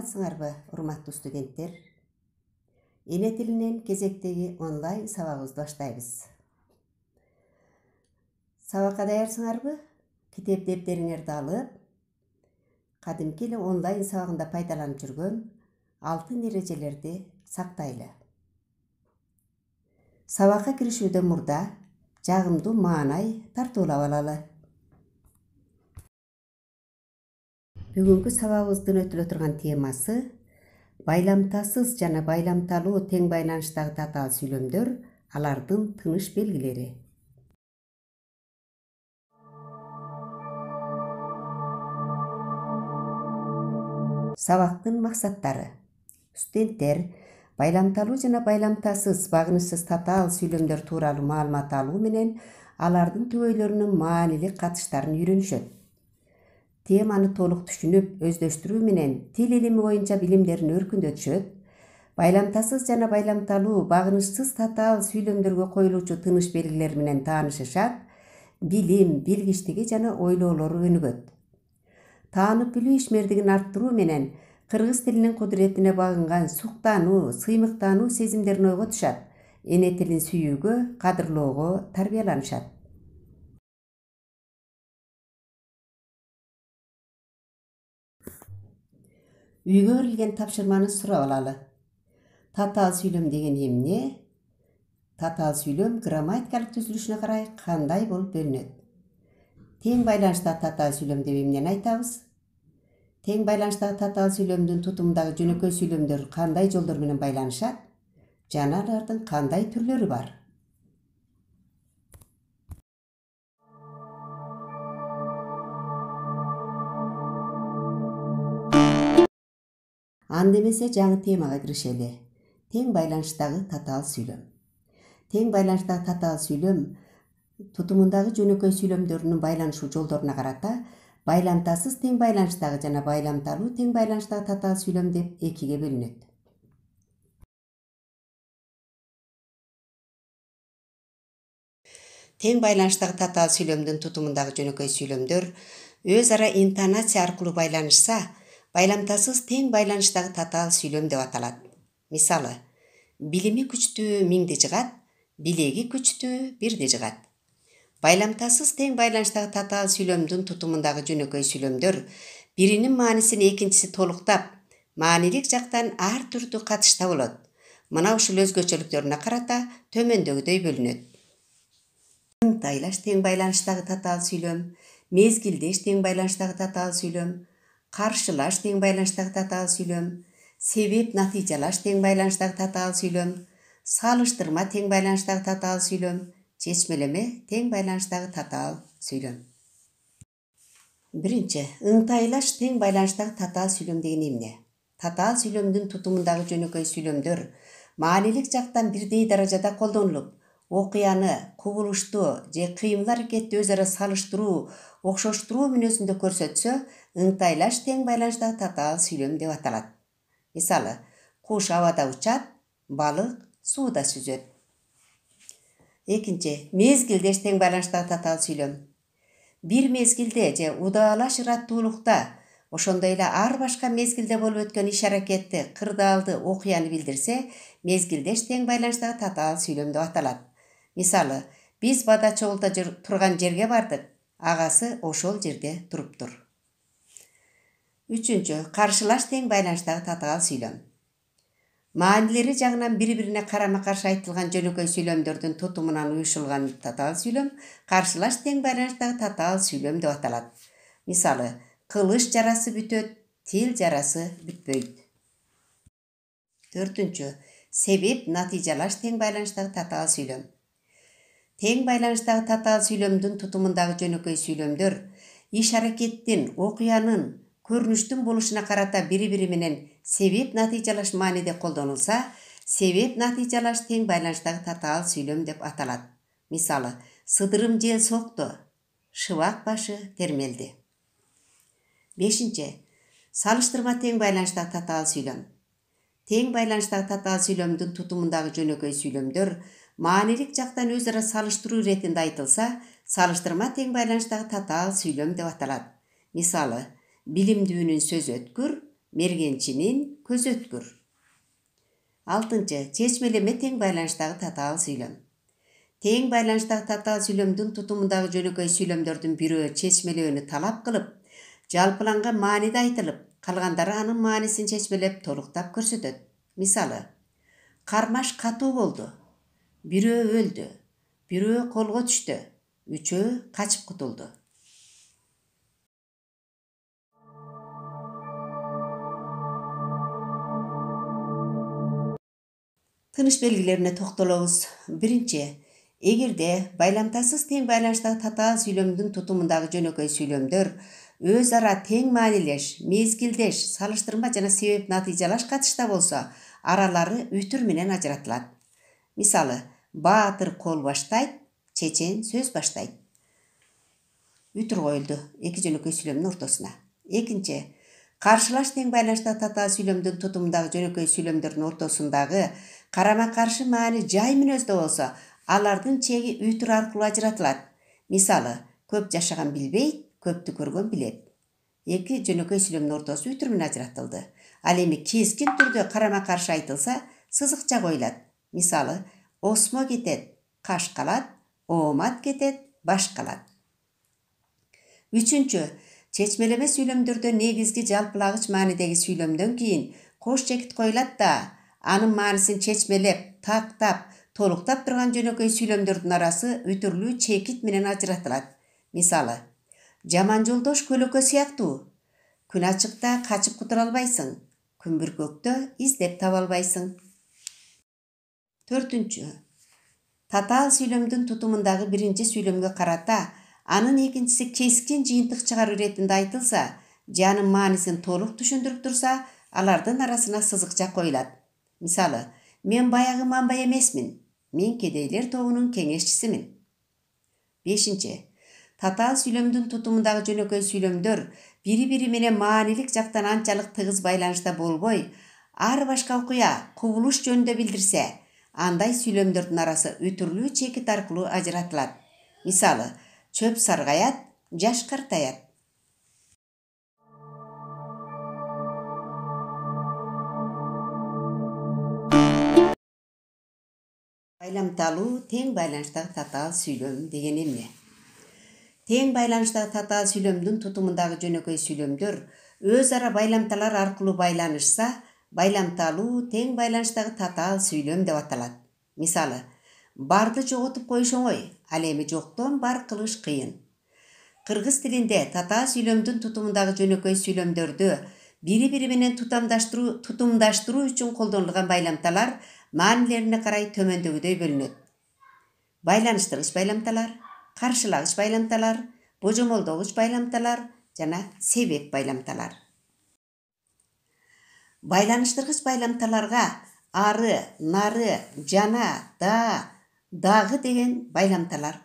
Саламатсыңарбы, урматтуу студенттер? Эне тилинен кезектеги онлайн сабагыбызды баштайбыз. Сабакка даярсыңарбы? Китеп дептериңерди алып, кадимки эле онлайн сабагында пайдаланып жүргөн алтын эрежелерди сактайлы. Сабакка киришүүдөн мурда жагымдуу маанай тартуулап алалы. Бүгүнкү сабагыбыздын өтүлө турган темасы байламтасыз жана байламталуу тең байланыштагы татаал сүйлөмдөр, алардын тыныш белгилери. Сабактын максаттары. Студенттер байламталуу жана байламтасыз багынычсыз татаал сүйлөмдөр тууралуу маалымат алуу менен алардын түбөйлөрүнүн маанилик катыштарын үйрөнүшөт. Теманы толук түшүнүп, өздөштүрүү менен тил илими боюнча билимдерин өркүндөтүшөт. Байламтасыз жана байламталуу багынычсыз татаал сүйлөмдөргө коюлуучу тыныш белгилер менен таанышышат, билим, билгичтиги жана ойлоолору өнүгөт. Таанып билүү ишмердигин арттыруу менен кыргыз тилинин кудуретине багынган суктануу, сыймыктануу сезимдерин ойготушат, эне тилин сүйүүгө, кадырлоого тарбияланышат. Үйгө берилген тапшырманы сурап алалы. Татаал сүйлөм деген эмне? Татаал сүйлөм грамматикалык түзүлүшүнө карай кандай болуп бөлүнөт? Тең байланыштагы татаал сүйлөм деп эмнени айтабыз? Тең байланыштагы татаал сүйлөмдүн тутумундагы жөнөкөй сүйлөмдөр кандай жолдор менен байланышат? Жана алардын кандай түрлөрү бар? Анда эмесе жаңы темага киришели. Тең байланыштагы татаал сүйлөм. Тең байланыштагы татаал сүйлөм тутумундагы жөнөкөй сүйлөмдөрүнүн байланышуу жолдоруна карата байламтасыз тең байланыштагы жана байламталуу тең байланыштагы татаал сүйлөм деп экиге бөлүнөт. Тең байланыштагы татаал сүйлөмдүн тутумундагы жөнөкөй сүйлөмдөр өз ара интонация аркылуу байланышса, байламтасыз тең байланыштагы татаал сүйлөм деп аталат. Мисалы, билими күчтүү миңди жыгат, билеги күчтүү бирди жыгат. Байламтасыз тең байланыштагы татаал сүйлөмдүн тутумундагы жөнөкөй сүйлөмдөр биринин маанисин экинчиси толуктап, маанилик жактан ар түрдүү катышта болот. Мына ушул өзгөчөлүктөрүнө карата төмөндөгүдөй бөлүнөт. Ыңтайлаш тең байланыштагы татаал сүйлөм, мезгилдеш тең байланыштагы татаал сүйлөм, каршылаш тең байланыштагы татаал сүйлөм, себеп натыйжалаш тең байланыштагы татаал сүйлөм, салыштырма тең байланыштагы татаал сүйлөм, чечмелеме тең байланыштагы татаал сүйлөм. Биринчи, ыңтайлаш тең байланыштагы татаал сүйлөм деген эмне? Татаал сүйлөмдүн тутумундагы жөнөкөй сүйлөмдөр маанилик жактан бирдей даражада колдонулуп, окуяны, кубулушту же кыймыл аракетти өз ара салыштыруу, окшоштуруу мүнөзүндө көрсөтсө, ыңтайлаш тең байланыштагы татаал сүйлөм деп аталат. Мисалы, куш абада учат, балык сууда сүзөт. Экинчи, мезгилдеш тең байланыштагы татаал сүйлөм. Бир мезгилде же удаалаш ыраттуулукта, ошондой эле ар башка мезгилде болуп өткөн иш аракетти, кырдаалды, окуяны билдирсе, мезгилдеш тең байланыштагы татаал сүйлөм деп аталат. Мисалы, биз Бада чогулда турган жерге бардык, агасы ошол жерде туруптур. Үчүнчү, каршылаш тең байланыштагы татаал сүйлөм. Маанилери жагынан бири-бирине карама-каршы айтылган жөнөкөй сүйлөмдөрдүн тутумунан уюшулган татаал сүйлөм каршылаш тең байланыштагы татаал сүйлөм деп аталат. Мисалы, кылыч жарасы бүтөт, тил жарасы бүтпөйт. Төртүнчү, себеп натыйжалаш тең байланыштагы татаал сүйлөм. Тең байланыштагы татаал сүйлөмдүн тутумундагы жөнөкөй сүйлөмдөр иш аракеттин, окуянын, көрүнүштүн болушуна карата бири-бири менен себеп натыйжалаш мааниде колдонулса, себеп натыйжалаш тең байланыштагы татаал сүйлөм деп аталат. Мисалы, сыдырым жел сокту, шыбак башы термелди. Бешинчи, салыштырма тең байланыштагы татаал сүйлөм. Тең байланыштагы татаал сүйлөмдүн тутумундагы жөнөкөй сүйлөмдөр маанилик жактан өз ара салыштыруу иретинде айтылса, салыштырма тең байланыштагы татаал сүйлөм деп аталат. Мисалы, билимдүүнүн сөзү өткүр, Мергенчинин көзөткүр. 6. Чечмелеме тең байланыштагы татаал сүйлөм. Тең байланыштагы татаал сүйлөмдүн тутумундагы жөнөкөй сүйлөмдөрдүн бирөө чечмелөөнү талап кылып, жалпыланган мааниде айтылып, калгандары анын маанисин чечмелеп, толуктап көрсөтөт. Мисалы: кармаш катуу болду, бирөө өлдү, бирөө колго түштү, үчөө качып кутулду. Тыныш белгилерине токтолобуз. 1. Эгерде байламтасыз тең байланыштагы татаал сүйлөмдүн тутумундагы жөнөкөй сүйлөмдөр өз ара тең маанилеш, мезгилдеш, салыштырма жана себеп натыйжалаш катышта болсо, аралары үтүр менен ажыратылат. Мисалы: баатыр кол баштайт, чечен сөз баштайт. Үтүр коюлду эки жөнөкөй сүйлөмдүн ортосуна. 2. Каршылаш тең байланыштагы татаал сүйлөмдүн тутумундагы жөнөкөй сүйлөмдөрдүн ортосундагы карама-каршы маани жай мүнөздө болсо, алардын чеги үтүр аркылуу ажыратылат. Мисалы: көп жашаган билбейт, көптү көргөн билет. Эки жөнөкөй сүйлөмдүн ортосу үтүр менен ажыратылды. Ал эми кескин түрдө карама-каршы айтылса, сызыкча коюлат. Мисалы: осмо кетет, каш калат, оомат кетет, баш калат. 3. Чечмелеме сүйлөмдөрдө негизги жалпылагыч маанидеги сүйлөмдөн кийин кош чекит коюлат да, анын маанисин чечмелеп, тактап, толуктап турган жөнөкөй сүйлөмдөрдүн арасы үтүрлүү чекит менен ажыратылат. Мисалы: жаман жолдош көлөкө сыяктуу, күн ачыкта качып кутура албайсың, күн бүркөктө издеп таба албайсың. 4. Татаал сүйлөмдүн тутумундагы биринчи сүйлөмгө карата анын экинчиси кескин жыйынтык чыгаруу иретинде айтылса, же анын маанисин толук түшүндүрүп турса, алардын арасына сызыкча коюлат. Мисалы: мен баягы мамбай эмесмин, мен кедейлер тобунун кеңешчисимин. 5. Татаал сүйлөмдүн тутумундагы жөнөкөй сүйлөмдөр бири-бири менен маанилик жактан анчалык тыгыз байланышта болбой, ар башка окуя, кубулуш жөнүндө билдирсе, андай сүйлөмдөрдүн арасы үтүрлүү чекит аркылуу ажыратылат. Мисалы: чөп саргаят, жаш картаят. Байламталуу тең байланыштагы татаал сүйлөм деген эмне? Тең байланыштагы татаал сүйлөмдүн тутумундагы жөнөкөй сүйлөмдөр өз ара байламталар аркылуу байланышса, байламталуу тең байланыштагы татаал сүйлөм деп аталат. Мисалы: барды жоготуп коюш оңой, ал эми жоктон бар кылыш кыйын. Кыргыз тилинде татаал сүйлөмдүн тутумундагы жөнөкөй сүйлөмдөрдү бири-бири менен тутумдаштыруу үчүн колдонулган байламталар маанилерине карай төмөндөгүдөй бөлүнөт. Байланыштыргыч байламталар, каршылагыч байламталар, божомолдогуч байламталар жана себеп байламталар. Байланыштыргыч байламталарга ары, нары, жана, да, дагы деген байламталар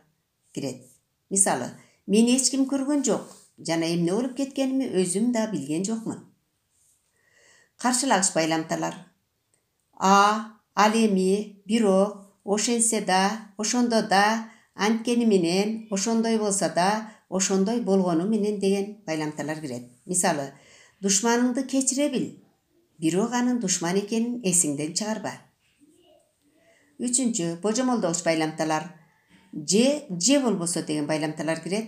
кирет. Мисалы: мени эч ким көргөн жок жана эмне болуп кеткенимди өзүм да билген жокмун. Каршылагыч байламталар: ал эми, бирок, ошентсе да, ошондо да, анткени менен, ошондой болсо да, ошондой болгону менен деген байламталар кирет. Мисалы: душманыңды кечире бил, бирок анын душман экенин эсиңден чыгарба. 3. Божомолдогуч байламталар: же болбосо деген байламталар кирет.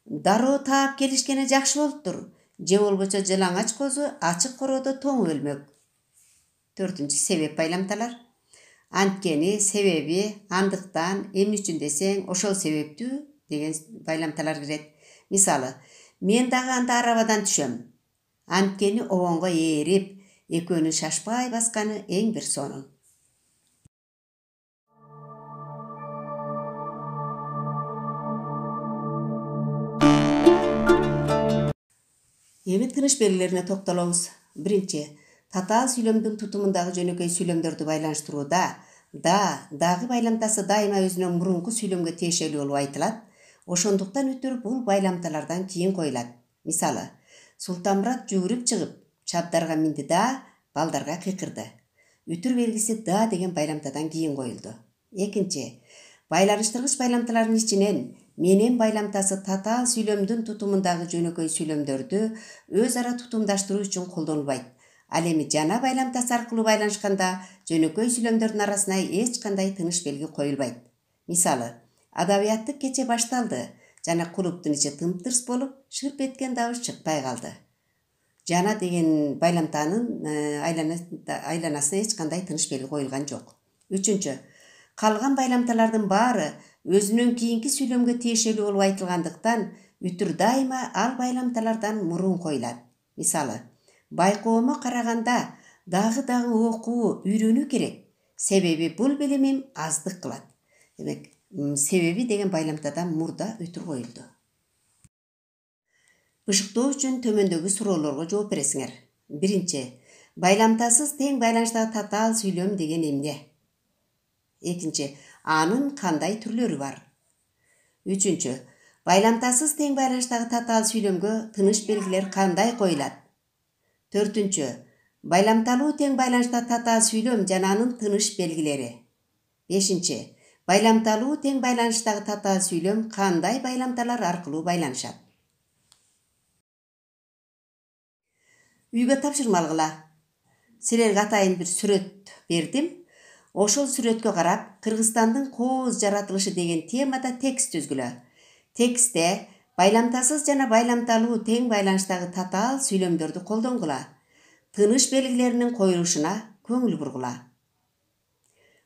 Дароо таап келишкени жакшы болуптур, же болбосо жалаңач козу ачык короодо тоңуп өлмөк. 4. Себеп байламталар: анткени, себеби, андыктан, эмне үчүн десең, ошол себептүү деген байламталар кирет. Мисалы: мен дагы анда арабадан түшөм, анткени обонго ээрип, экөөнүн шашпай басканы эң бир сонун. Эми тыныш белгилерине токтолобуз. 1. Татаал сүйлөмдүн тутумундагы жөнөкөй сүйлөмдөрдү байланыштырууда дагы байламтасы дайыма өзүнөн мурунку сүйлөмгө тиешелүү болуп айтылат. Ошондуктан үтүр бул байламталардан кийин коюлат. Мисалы: Султанмурат жүгүрүп чыгып, чабдарга минди да балдарга кыйкырды. Үтүр белгиси да деген байламтадан кийин коюлду. 2. Байланыштыргыч байламталардын ичинен менен байламтасы татаал сүйлөмдүн тутумундагы жөнөкөй сүйлөмдөрдү өз ара тутумдаштыруу үчүн колдонулбайт. Ал эми жана байламтасы аркылуу байланышканда жөнөкөй сүйлөмдөрдүн арасына эч кандай тыныш белги коюлбайт. Мисалы, адабияттык кече башталды жана клубдун ичи тымтырс болуп, шырп эткен дабыш чыкпай калды. Жана деген байламтанын айланасына эч кандай тыныш белги коюлган жок. Үчүнчү, калган байламталардын баары өзүнөн кийинки сүйлөмгө тиешелүү болуп айтылгандыктан үтүр дайыма ал байламталардан мурун коюлат. Мисалы, байкоомо караганда дагы окуу, үйрөнүү керек. Себеби бул билимим аздык кылат. Демек, себеби деген байламтадан мурда үтүр коюлду. Бышыктоо үчүн төмөндөгү суроолорго жооп бересиңер. Биринчи, байламтасыз тең байланыштагы татаал сүйлөм деген эмне? Экинчи, анын кандай түрлөрү бар? Үчүнчү, байламтасыз тең байланыштагы татаал сүйлөмгө тыныш белгилер кандай коюлат? Төртүнчү, байламталуу тең байланыштагы татаал сүйлөм жана анын тыныш белгилери. Бешинчи, байламталуу тең байланыштагы татаал сүйлөм кандай байламталар аркылуу байланышат? Үйгө тапшырмалгыла. Силерге атайын бир сүрөт бердим. Ошол сүрөткө карап, Кыргызстандын кооз жаратылышы деген темада текст түзгүлө. Текстте байламтасыз жана байламталуу тең байланыштагы татаал сүйлөмдөрдү колдонгула. Тыныш белгилеринин коюлушуна көңүл бургула.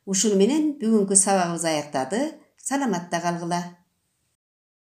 Ушуну менен бүгүнкү сабагыбыз аяктады. Саламатта калгыла.